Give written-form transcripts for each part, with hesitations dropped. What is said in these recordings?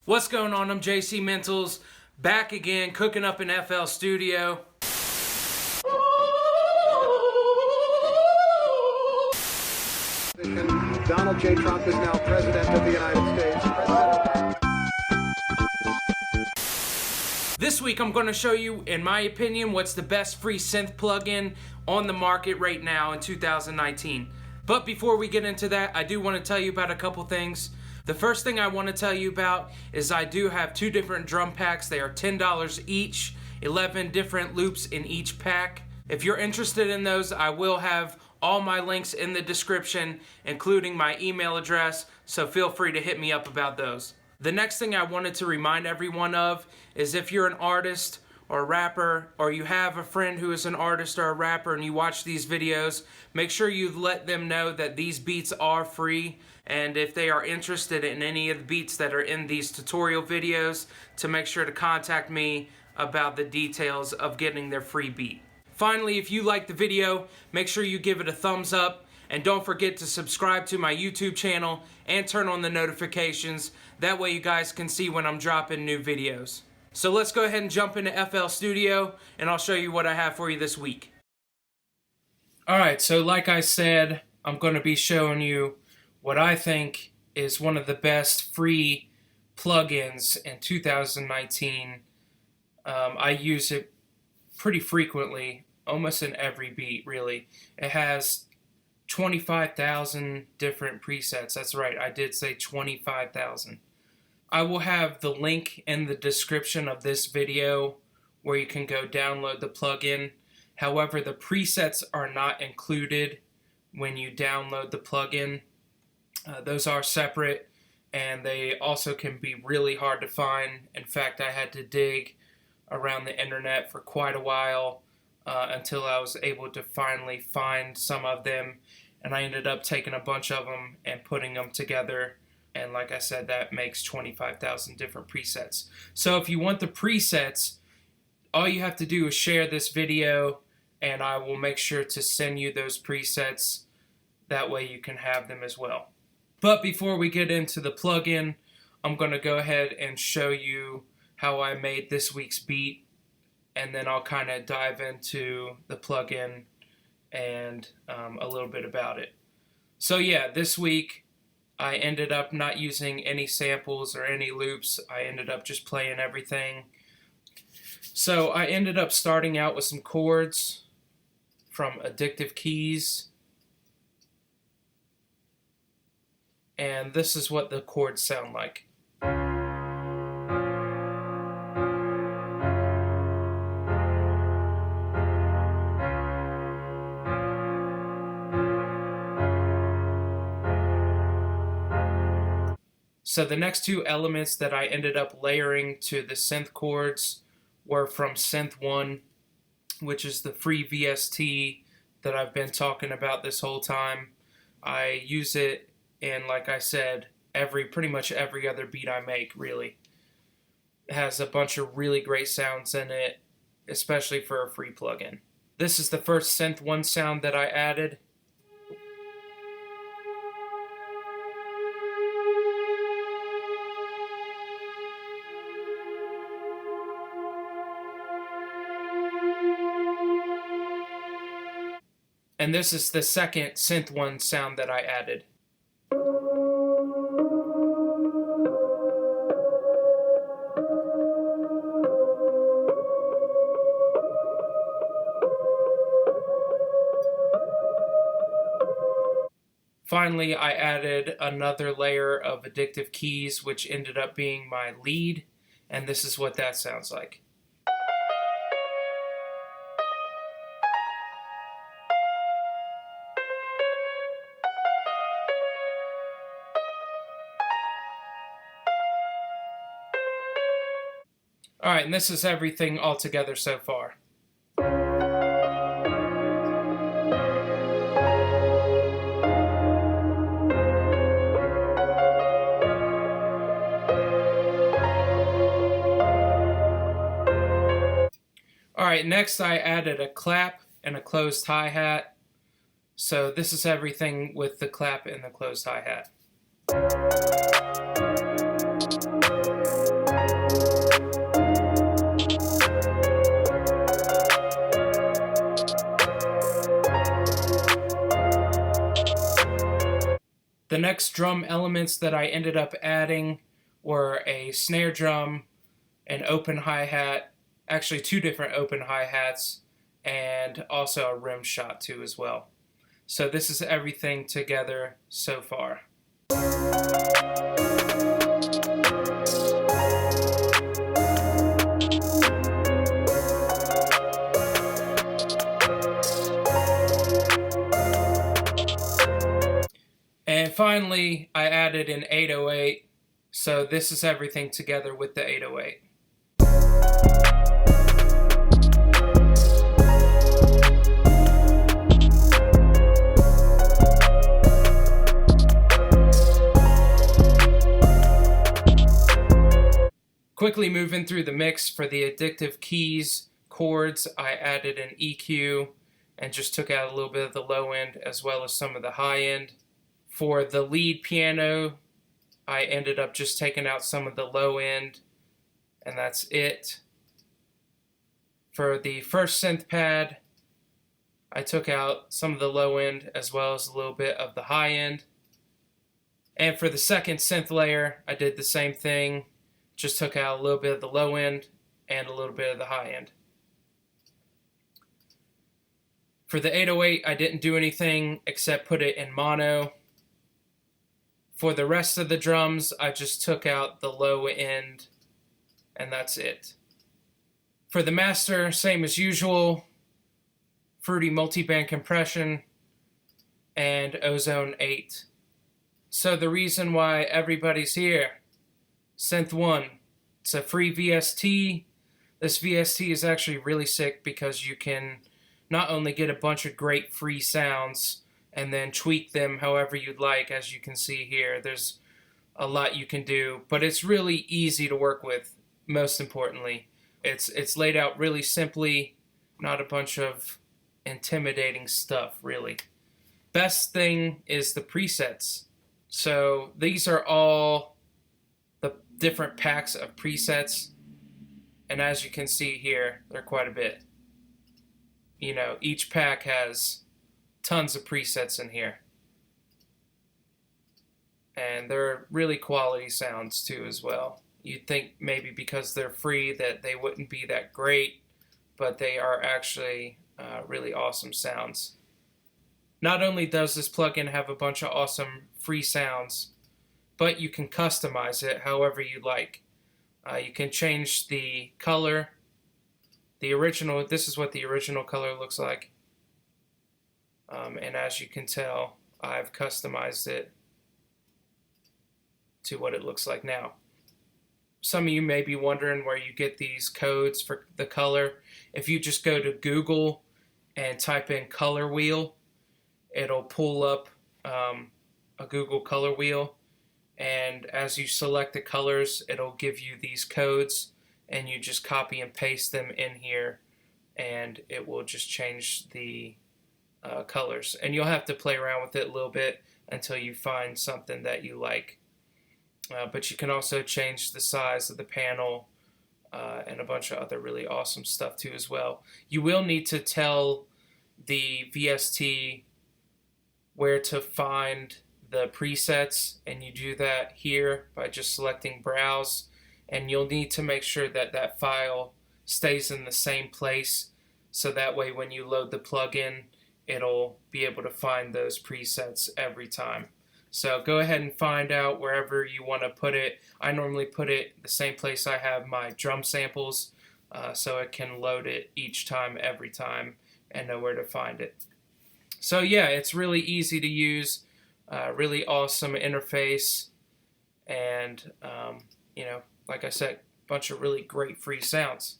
What's going on? I'm jcmentalz, back again, cooking up in FL Studio. Donald J. Trump is now President of the United States. This week I'm going to show you, in my opinion, what's the best free synth plugin on the market right now in 2019. But before we get into that, I do want to tell you about a couple things. The first thing I want to tell you about is I do have two different drum packs. They are $10 each, 11 different loops in each pack. If you're interested in those, I will have all my links in the description, including my email address, so feel free to hit me up about those. The next thing I wanted to remind everyone of is if you're an artist or a rapper, or you have a friend who is an artist or a rapper and you watch these videos, make sure you let them know that these beats are free, and if they are interested in any of the beats that are in these tutorial videos, to make sure to contact me about the details of getting their free beat. Finally, if you like the video, make sure you give it a thumbs up, and don't forget to subscribe to my YouTube channel and turn on the notifications. That way you guys can see when I'm dropping new videos. So let's go ahead and jump into FL Studio, and I'll show you what I have for you this week. Alright, so like I said, I'm going to be showing you what I think is one of the best free plugins in 2019. I use it pretty frequently, almost in every beat, really. It has 25,000 different presets. That's right, I did say 25,000. I will have the link in the description of this video where you can go download the plugin. However, the presets are not included when you download the plugin. Those are separate, and they also can be really hard to find. In fact, I had to dig around the internet for quite a while until I was able to finally find some of them, and I ended up taking a bunch of them and putting them together. And like I said, that makes 25,000 different presets. So if you want the presets, all you have to do is share this video, and I will make sure to send you those presets. That way you can have them as well. But before we get into the plugin, I'm going to go ahead and show you how I made this week's beat, and then I'll kind of dive into the plugin and a little bit about it. So yeah, this week I ended up not using any samples or any loops. I ended up just playing everything. So I ended up starting out with some chords from Addictive Keys. And this is what the chords sound like. So the next two elements that I ended up layering to the synth chords were from Synth 1, which is the free VST that I've been talking about this whole time. I use it in, like I said, pretty much every other beat I make, really. It has a bunch of really great sounds in it, especially for a free plugin. This is the first Synth 1 sound that I added. And this is the second Synth 1 sound that I added. Finally, I added another layer of Addictive Keys, which ended up being my lead, and this is what that sounds like. Alright, and this is everything all together so far. Alright, next I added a clap and a closed hi-hat. So this is everything with the clap and the closed hi-hat. next drum elements that I ended up adding were a snare drum, an open hi-hat, actually 2 different open hi-hats, and also a rim shot too as well. So this is everything together so far. And finally, I added an 808. So this is everything together with the 808. Quickly moving through the mix for the addictive keys, chords, I added an EQ and just took out a little bit of the low end as well as some of the high end. For the lead piano, I ended up just taking out some of the low end, and that's it. For the first synth pad, I took out some of the low end as well as a little bit of the high end. And for the second synth layer, I did the same thing. Just took out a little bit of the low end and a little bit of the high end. For the 808, I didn't do anything except put it in mono. For the rest of the drums, I just took out the low end, and that's it. For the master, same as usual, Fruity multiband compression and Ozone 8. So the reason why everybody's here, Synth 1, it's a free VST. This VST is actually really sick because you can not only get a bunch of great free sounds and then tweak them however you'd like. As you can see here, there's a lot you can do, but it's really easy to work with. Most importantly, it's laid out really simply, not a bunch of intimidating stuff really. Best thing is the presets. So these are all the different packs of presets, and as you can see here, they're quite a bit. You know, each pack has tons of presets in here, and they're really quality sounds too as well. You'd think maybe because they're free that they wouldn't be that great, but they are actually really awesome sounds. Not only does this plugin have a bunch of awesome free sounds, but you can customize it however you like. You can change the color. This is what the original color looks like. And as you can tell, I've customized it to what it looks like now. Some of you may be wondering where you get these codes for the color. If you just go to Google and type in color wheel, it'll pull up a Google color wheel, and as you select the colors, it'll give you these codes, and you just copy and paste them in here, and it will just change the colors. And you'll have to play around with it a little bit until you find something that you like. But you can also change the size of the panel and a bunch of other really awesome stuff too as well. You will need to tell the VST where to find the presets, and you do that here by just selecting Browse, and you'll need to make sure that that file stays in the same place, so that way when you load the plugin, it'll be able to find those presets every time. So go ahead and find out wherever you want to put it. I normally put it the same place I have my drum samples, so it can load it each time, every time, and know where to find it. So yeah, it's really easy to use, really awesome interface, and you know, like I said, a bunch of really great free sounds.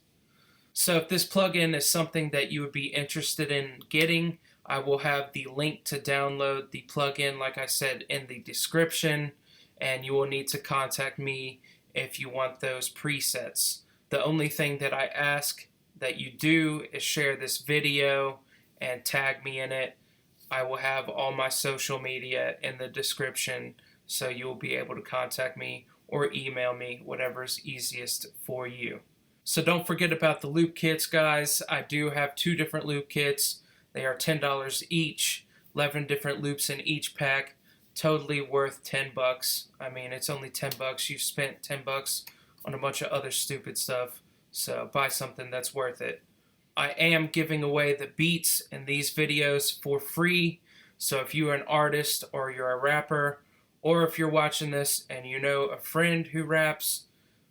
So if this plugin is something that you would be interested in getting, I will have the link to download the plugin, like I said, in the description, and you will need to contact me if you want those presets. The only thing that I ask that you do is share this video and tag me in it. I will have all my social media in the description, so you will be able to contact me or email me, whatever is easiest for you. So don't forget about the loop kits, guys. I do have 2 different loop kits. They are $10 each, 11 different loops in each pack, totally worth 10 bucks. I mean, it's only 10 bucks. You've spent 10 bucks on a bunch of other stupid stuff. So buy something that's worth it. I am giving away the beats in these videos for free. So if you're an artist or you're a rapper, or if you're watching this and you know a friend who raps,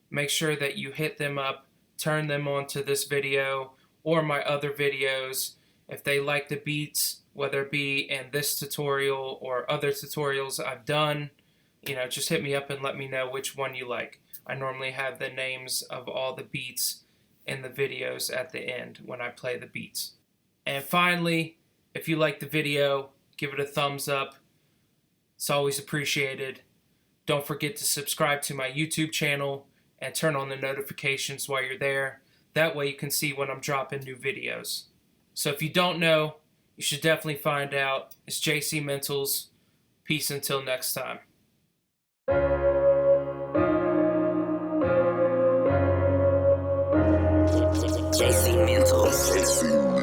make sure that you hit them up, turn them on to this video or my other videos. If they like the beats, whether it be in this tutorial or other tutorials I've done, just hit me up and let me know which one you like. I normally have the names of all the beats in the videos at the end when I play the beats. And finally, if you like the video, give it a thumbs up. It's always appreciated. Don't forget to subscribe to my YouTube channel and turn on the notifications while you're there. That way you can see when I'm dropping new videos. So if you don't know, you should definitely find out. It's jcmentalz. Peace until next time. jcmentalz.